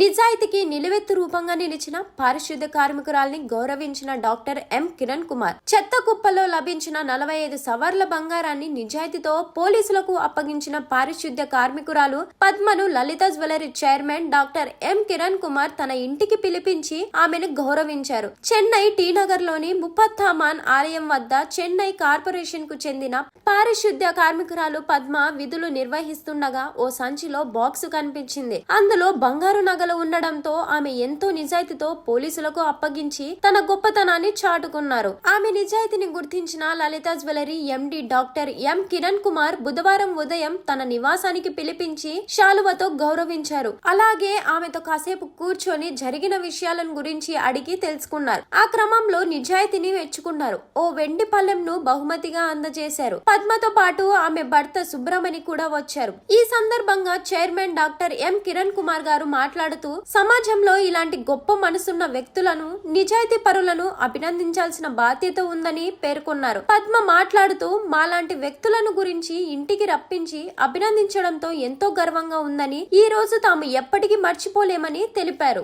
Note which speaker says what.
Speaker 1: నిజాయితీకి నిలువెత్తు రూపంగా నిలిచిన పారిశుద్ధ్య కార్మికురాల్ని గౌరవించిన డాక్టర్ ఎం కిరణ్ కుమార్ చెత్త కుప్పలో లభించిన 45 సవర్ల బంగారాన్ని నిజాయితీతో పోలీసులకు అప్పగించిన పారిశుద్ధ్య కార్మికురాలు పద్మను Lalitha jewellery chairman doctor M Kiran Kumar తన ఇంటికి పిలిపించి ఆమెను గౌరవించారు. చెన్నై టీ నగర్ లోని ముప్పత్తామాన్ ఆలయం వద్ద చెన్నై కార్పొరేషన్ కు చెందిన పారిశుద్ధ్య కార్మికురాలు పద్మ విధులు నిర్వహిస్తుండగా ఓ సంచిలో బాక్స్ కనిపించింది. అందులో బంగారు నగలు ఉండడంతో ఆమె ఎంతో నిజాయితీతో పోలీసులకు అప్పగించి తన గొప్పతనాన్ని చాటుకున్నారు. ఆమె నిజాయితీని గుర్తించిన Lalitha jewellery MD doctor M Kiran Kumar బుధవారం ఉదయం తన నివాసానికి పిలిపించి శాలువతో గౌరవించారు. అలాగే ఆమెతో కాసేపు కూర్చొని జరిగిన విషయాలను గురించి అడిగి తెలుసుకున్నారు. ఆ క్రమంలో నిజాయితీని మెచ్చుకున్నారు. ఓ వెండి పళ్ళెంను బహుమతిగా అందజేశారు. పద్మతో పాటు ఆమె భర్త సుబ్రమణి కూడా వచ్చారు. ఈ సందర్భంగా chairman doctor M Kiran Kumar గారు మాట్లాడుతూ సమాజంలో ఇలాంటి గొప్ప మనసున్న వ్యక్తులను, నిజాయితీ పరులను అభినందించాల్సిన బాధ్యత ఉందని పేర్కొన్నారు. పద్మ మాట్లాడుతూ మాలాంటి వ్యక్తులను గురించి ఇంటికి రప్పించి అభినందించడంతో ఎంతో గర్వంగా ఉందని, ఈ రోజు తాము ఎప్పటికీ మర్చిపోలేమని తెలిపారు.